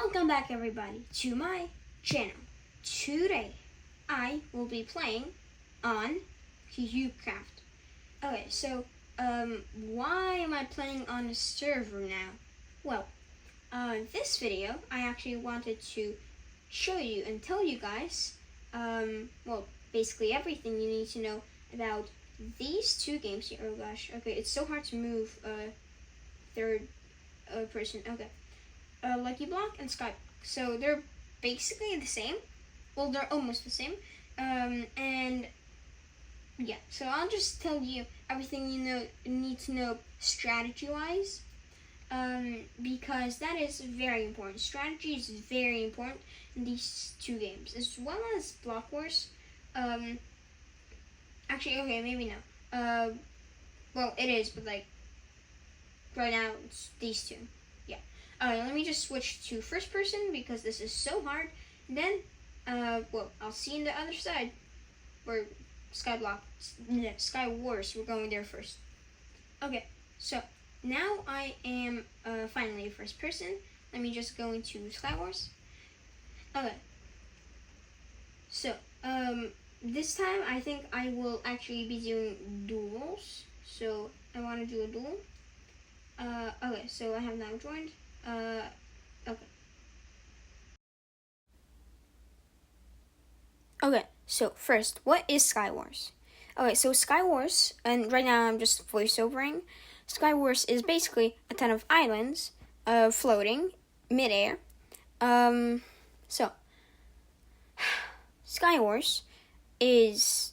Welcome back everybody to my channel. Today I will be playing on Cubecraft. Okay, so why am I playing on a server now? Well, this video I actually wanted to show you and tell you guys basically everything you need to know about these two games here. Oh gosh, okay, it's so hard to move third person. Okay. Lucky Block and Skyblock. So they're basically the same. Well, they're almost the same. And yeah, so I'll just tell you everything you need to know strategy-wise, because that is very important. Strategy is very important in these two games, as well as Block Wars. Actually, okay, maybe no. Well, it is, but like right now it's these two. Yeah. Let me just switch to first person because this is so hard. And then, I'll see you on the other side. Or Skywars, we're going there first. Okay, so now I am finally first person. Let me just go into Skywars. Okay. So, this time I think I will actually be doing duels. So, I want to do a duel. Okay, so I have now joined. Okay. Okay, so first, what is Skywars? Okay, so Skywars, and right now I'm just voiceovering. Skywars is basically a ton of islands, floating midair. So Skywars is,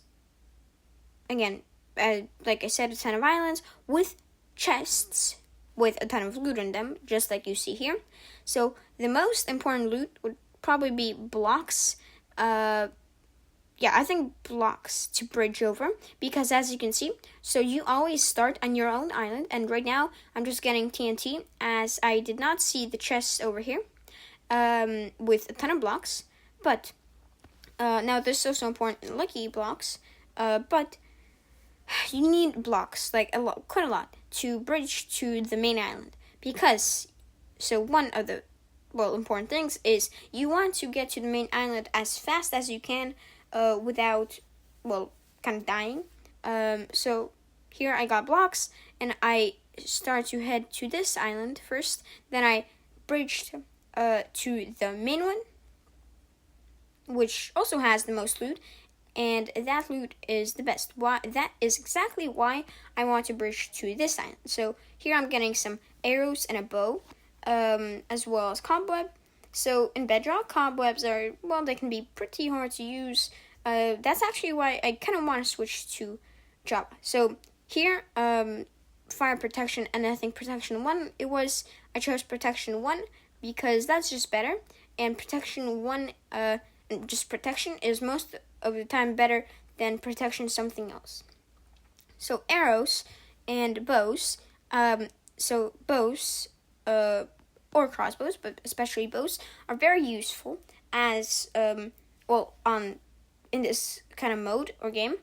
again, like I said, a ton of islands with chests with a ton of loot in them, just like you see here. So the most important loot would probably be blocks. I think blocks to bridge over, because as you can see, so you always start on your own island, and right now I'm just getting TNT as I did not see the chests over here with a ton of blocks. But now this is also important in lucky blocks, but you need blocks, like quite a lot, to bridge to the main island. Because, so one of the, important things is you want to get to the main island as fast as you can without, kind of dying. So here I got blocks, and I start to head to this island first. Then I bridged to the main one, which also has the most loot. And that loot is the best. That is exactly why I want to bridge to this island. So here I'm getting some arrows and a bow, as well as cobweb. So in Bedrock, cobwebs are, they can be pretty hard to use. That's actually why I kind of want to switch to Java. So here, fire protection, and I think protection 1, I chose protection 1 because that's just better. And protection 1, just protection is most of the time better than protection something else. So arrows and bows, bows or crossbows, but especially bows, are very useful as in this kind of mode or game,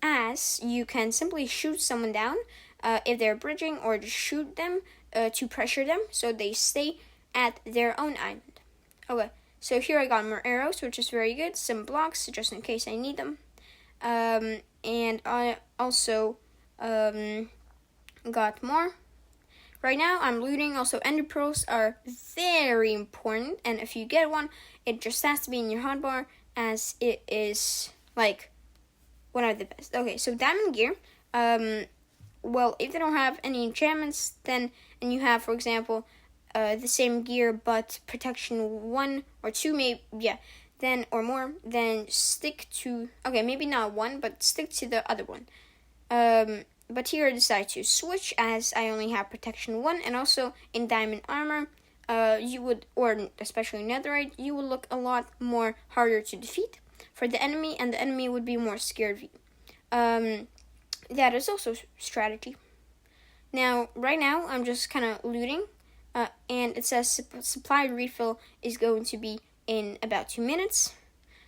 as you can simply shoot someone down if they're bridging, or just shoot them to pressure them so they stay at their own island. Okay. So here I got more arrows, which is very good. Some blocks, just in case I need them. And I also got more. Right now I'm looting. Also, ender pearls are very important. And if you get one, it just has to be in your hotbar, as it is, one of the best. Okay, so diamond gear. If they don't have any enchantments, and you have, for example, the same gear but protection 1 or 2 or more, then stick to, maybe not 1, but stick to the other one. But here I decide to switch, as I only have protection 1, and also in diamond armor, you would, or especially netherite, you would look a lot more harder to defeat for the enemy, and the enemy would be more scared of you. That is also strategy. Now, right now, I'm just kind of looting. And it says supply refill is going to be in about 2 minutes.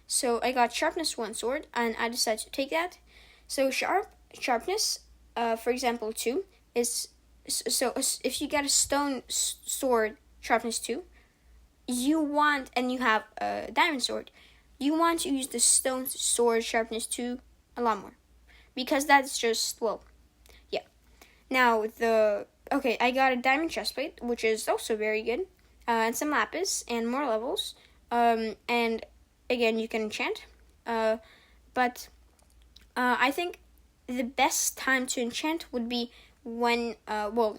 So I got sharpness 1 sword, and I decided to take that. So sharpness, for example, 2 is, so if you get a stone sword sharpness 2, you want, and you have a diamond sword, you want to use the stone sword sharpness 2 a lot more. Because that's just, well, yeah. Now, I got a diamond chestplate, which is also very good. And some lapis, and more levels. And again, you can enchant. But I think the best time to enchant would be when,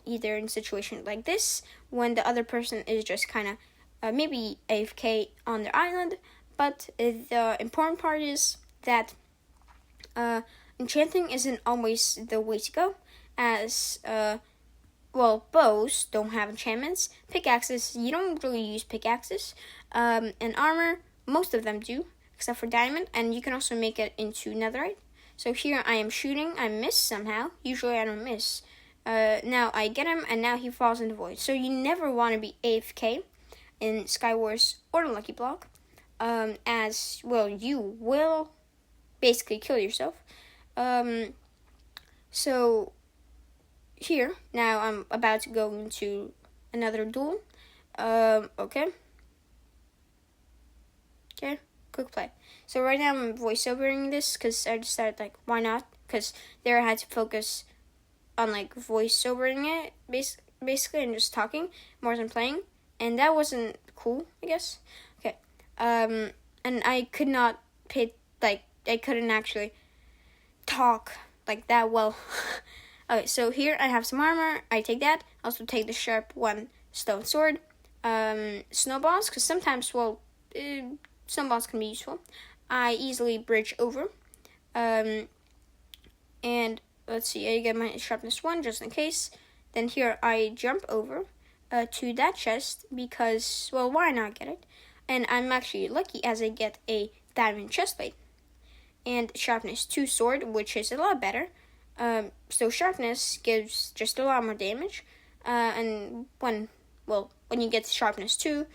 either in a situation like this, when the other person is just kind of maybe AFK on their island. But the important part is that enchanting isn't always the way to go, as bows don't have enchantments. Pickaxes, you don't really use pickaxes. And armor, most of them do, except for diamond, and you can also make it into netherite. So here I am shooting, I miss somehow. Usually I don't miss. Now I get him, and now he falls in the void. So you never want to be AFK in Skywars or the Lucky Block, as, you will basically kill yourself. So here, now I'm about to go into another duel. Okay, quick play. So right now I'm voiceovering this because I decided, why not? Because there I had to focus on, voiceovering it, basically, and just talking more than playing. And that wasn't cool, I guess. Okay, and I could not I couldn't actually talk that well. Okay, so here I have some armor. I take that. Also take the sharp 1 stone sword. Snowballs, because sometimes, snowballs can be useful. I easily bridge over. And let's see, I get my sharpness 1 just in case. Then here I jump over to that chest because, why not get it? And I'm actually lucky as I get a diamond chestplate. And sharpness 2 sword, which is a lot better. So sharpness gives just a lot more damage. And when you get sharpness 2,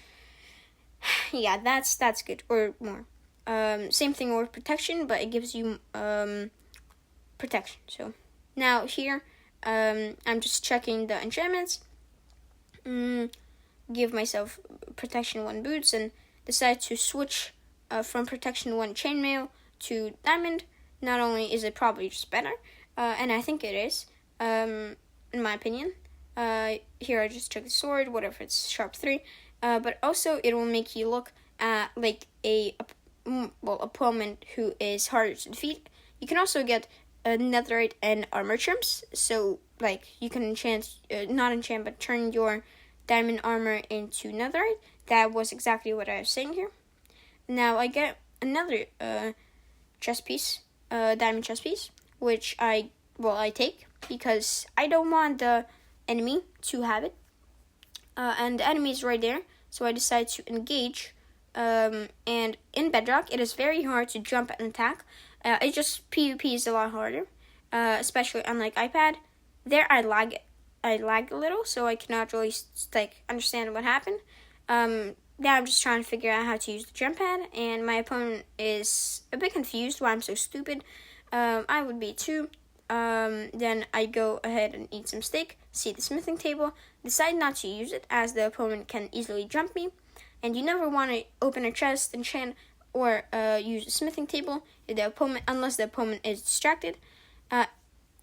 yeah, that's good, or more. Same thing with protection, but it gives you protection. So now here, I'm just checking the enchantments. Give myself protection 1 boots and decide to switch from protection 1 chainmail to diamond. Not only is it probably just better, and I think it is, in my opinion. Here I just took the sword, whatever, it's sharp 3, but also it will make you look like a opponent who is harder to defeat. You can also get netherite and armor trims, so you can but turn your diamond armor into netherite. That was exactly what I was saying here. Now I get another chest piece, diamond chest piece, which I take because I don't want the enemy to have it. And the enemy is right there, so I decide to engage. And in Bedrock, it is very hard to jump and attack. It just PvP is a lot harder, especially on iPad. There I lag a little, so I cannot really understand what happened. Now I'm just trying to figure out how to use the jump pad, and my opponent is a bit confused why I'm so stupid. I would be too. Then I go ahead and eat some steak, see the smithing table, decide not to use it as the opponent can easily jump me. And you never want to open a chest, enchant, or use a smithing table unless the opponent is distracted.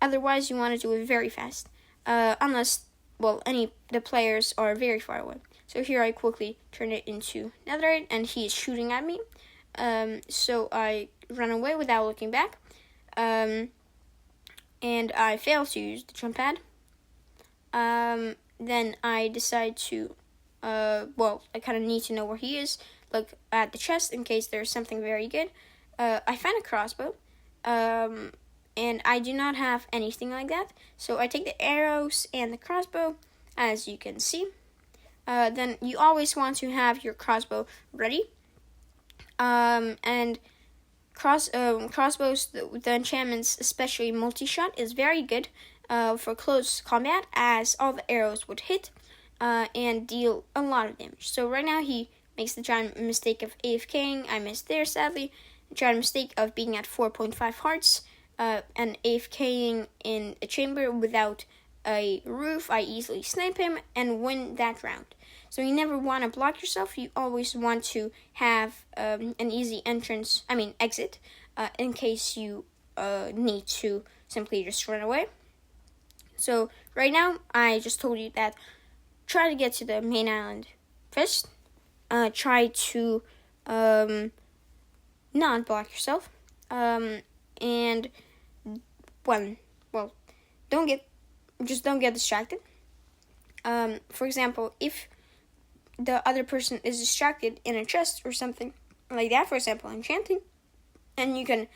Otherwise, you want to do it very fast, unless the players are very far away. So here I quickly turn it into netherite, and he is shooting at me. So I run away without looking back. And I fail to use the jump pad. Then I decide to, I kind of need to know where he is. Look at the chest in case there's something very good. I find a crossbow. And I do not have anything like that. So I take the arrows and the crossbow, as you can see. Then you always want to have your crossbow ready. And crossbows, the enchantments, especially multi-shot, is very good for close combat, as all the arrows would hit and deal a lot of damage. So right now he makes the giant mistake of AFKing. I missed there, sadly. The giant mistake of being at 4.5 hearts and AFKing in a chamber without a roof. I easily snipe him and win that round. So you never want to block yourself. You always want to have an easy exit, in case you need to simply just run away. So right now, I just told you that try to get to the main island first. Try to not block yourself. And don't get distracted. For example, if the other person is distracted in a chest or something like that, for example, enchanting, and you can,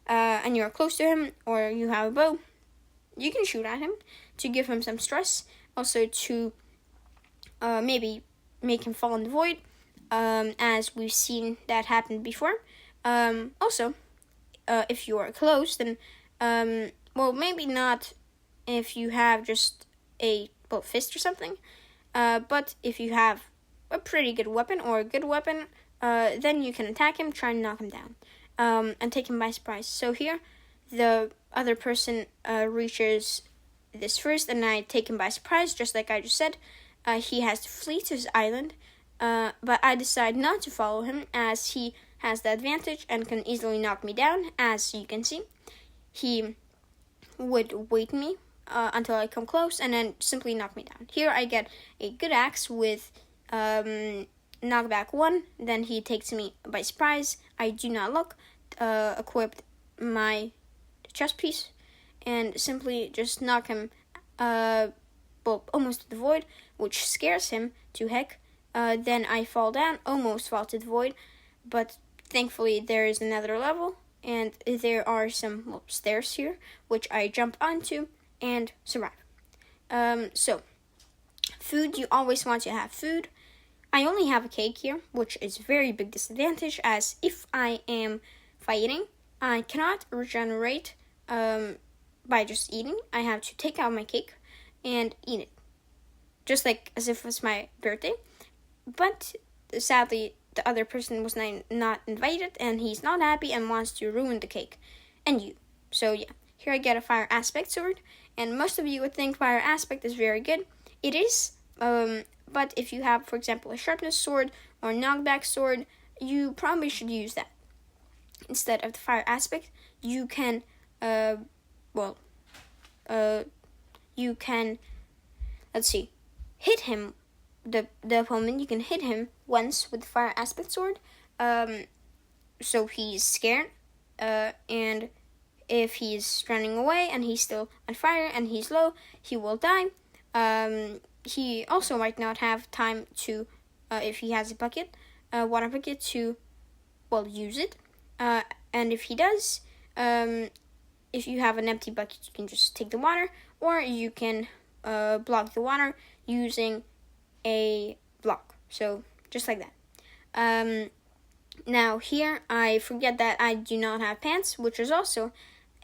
and you're close to him, or you have a bow, you can shoot at him to give him some stress. Also to maybe make him fall in the void, as we've seen that happen before. Also, if you are close, then maybe not if you have just a fist or something, but if you have a pretty good weapon or a good weapon, then you can attack him, try and knock him down, and take him by surprise. So here, the other person reaches this first, and I take him by surprise, just like I just said. He has to flee to his island, but I decide not to follow him, as he has the advantage and can easily knock me down. As you can see, he would wait me until I come close and then simply knock me down. Here I get a good axe with knockback 1, then he takes me by surprise. I do not look, equipped my chest piece, and simply just knock him almost to the void, which scares him to heck. Then I fall down, almost fall to the void, but thankfully there is another level, and there are some stairs here, which I jump onto and survive. So, food, you always want to have food. I only have a cake here, which is a very big disadvantage, as if I am fighting, I cannot regenerate by just eating. I have to take out my cake and eat it, just like as if it was my birthday. But sadly, the other person was not invited, and he's not happy and wants to ruin the cake and you. So yeah, here I get a fire aspect sword, and most of you would think fire aspect is very good. It is, but if you have, for example, a sharpness sword or knockback sword, you probably should use that instead of the fire aspect. You can you can, hit him, the opponent. You can hit him once with the fire aspect sword, so he's scared, and if he's running away and he's still on fire and he's low, he will die. He also might not have time to, if he has a bucket, water bucket, to use it, and if he does, if you have an empty bucket, you can just take the water, or you can block the water using a block. So just like that. Now here I forget that I do not have pants, which is also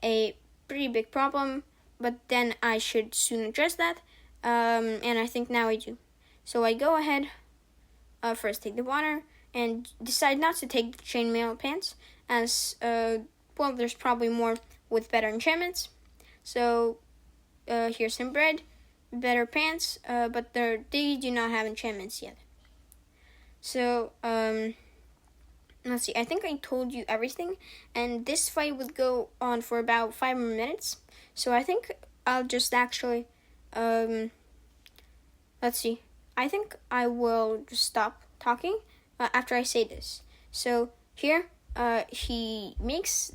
a pretty big problem, but then I should soon address that, and I think now I do. So I go ahead, first take the water, and decide not to take the chainmail pants, as there's probably more with better enchantments. So here's some bread, better pants, but they do not have enchantments yet. So let's see, I think I told you everything, and this fight would go on for about 5 more minutes. So I think I'll just actually, I think I will just stop talking after I say this. So here, he makes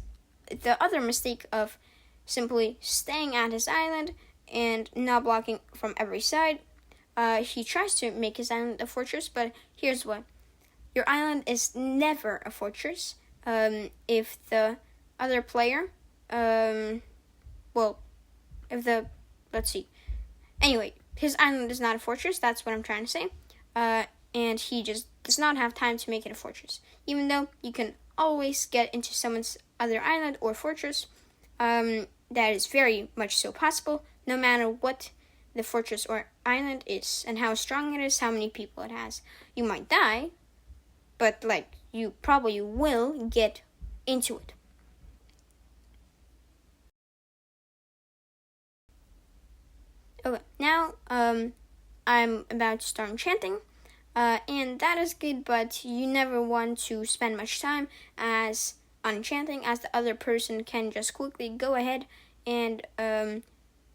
the other mistake of simply staying at his island and not blocking from every side. He tries to make his island a fortress, but here's what. Your island is never a fortress. If the other player, Anyway, his island is not a fortress, that's what I'm trying to say. And he just does not have time to make it a fortress. Even though you can always get into someone's other island or fortress, that is very much so possible, no matter what the fortress or island is, and how strong it is, how many people it has. You might die, but you probably will get into it. Okay, now I'm about to start enchanting. and that is good, but you never want to spend much time as enchanting, as the other person can just quickly go ahead and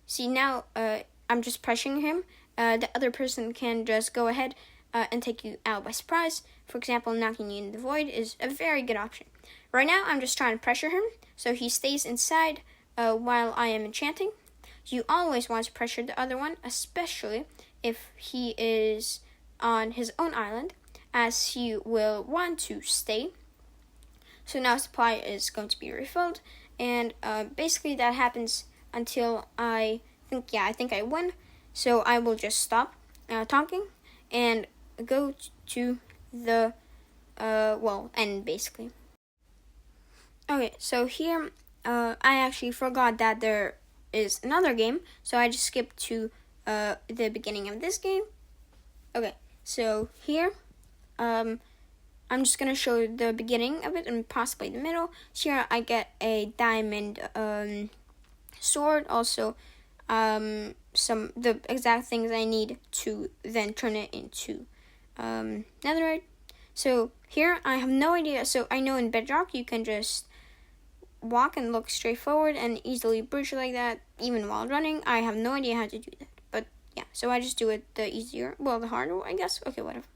see now I'm just pressuring him. The other person can just go ahead and take you out by surprise. For example, knocking you in the void is a very good option. Right now, I'm just trying to pressure him so he stays inside while I am enchanting. You always want to pressure the other one, especially if he is on his own island, as he will want to stay. So now supply is going to be refilled, and basically that happens until I think I win. So I will just stop talking and go to the end basically. Okay, so here I actually forgot that there is another game, so I just skipped to the beginning of this game. Okay, so here I'm just gonna show the beginning of it and possibly the middle. So here I get a diamond sword, also the exact things I need to then turn it into netherite. So here I have no idea. So I know in Bedrock you can just walk and look straight forward and easily bridge like that even while running. I have no idea how to do that, but yeah, so I just do it the harder, I guess. Okay, whatever.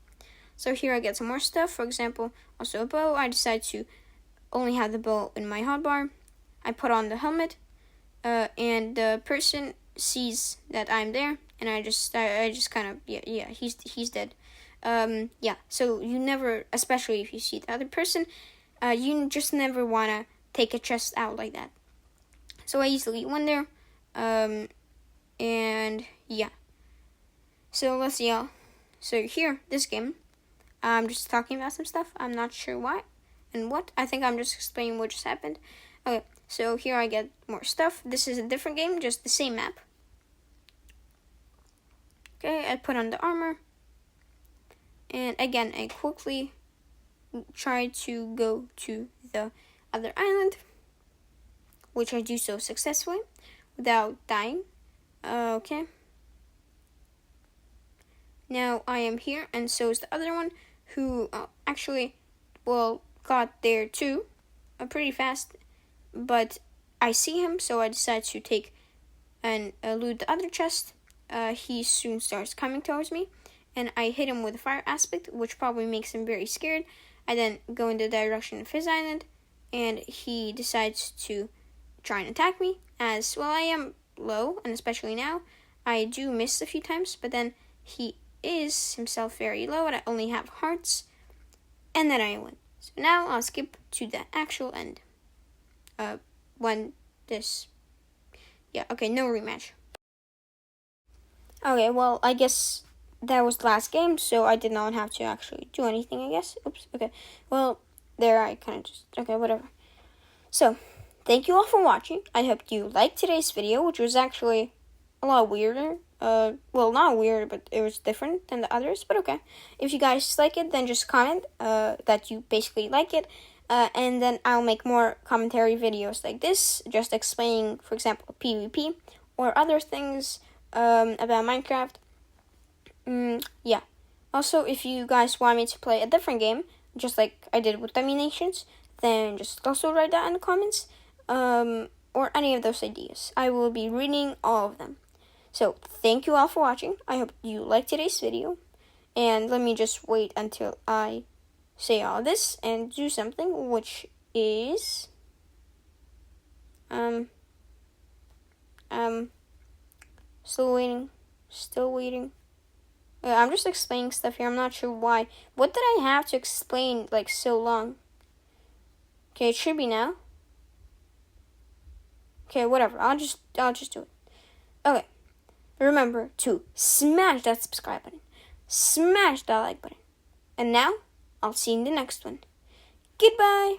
So here I get some more stuff. For example, also a bow. I decide to only have the bow in my hotbar. I put on the helmet, and the person sees that I'm there, and I just kind of he's dead. So you never, especially if you see the other person, you just never wanna take a chest out like that. So I easily went there, and yeah. So let's see, y'all. So here, this game, I'm just talking about some stuff. I'm not sure why and what. I think I'm just explaining what just happened. Okay, so here I get more stuff. This is a different game, just the same map. Okay, I put on the armor. And again, I quickly try to go to the other island, which I do so successfully without dying. Okay. Now I am here, and so is the other one, who got there too, pretty fast. But I see him, so I decide to take and loot the other chest. He soon starts coming towards me, and I hit him with a fire aspect, which probably makes him very scared. I then go in the direction of his island, and he decides to try and attack me. As well, I am low, and especially now, I do miss a few times, but then he is himself very low, and I only have hearts, and then I win. So now I'll skip to the actual end. No rematch. Okay, well, I guess that was the last game, so I did not have to actually do anything, I guess. Oops, okay. Well, there I kind of just, okay, whatever. So, thank you all for watching. I hope you liked today's video, which was actually a lot weirder. Not weird, but it was different than the others, but okay. If you guys like it, then just comment that you basically like it, and then I'll make more commentary videos like this, just explaining, for example, PvP or other things about Minecraft. Also, if you guys want me to play a different game, just like I did with Dominations, then just also write that in the comments, or any of those ideas. I will be reading all of them. So, thank you all for watching. I hope you liked today's video. And let me just wait until I say all this and do something, which is... Still waiting. I'm just explaining stuff here. I'm not sure why. What did I have to explain, like, so long? Okay, it should be now. Okay, whatever. I'll just do it. Okay. Remember to smash that subscribe button. Smash that like button. And now, I'll see you in the next one. Goodbye.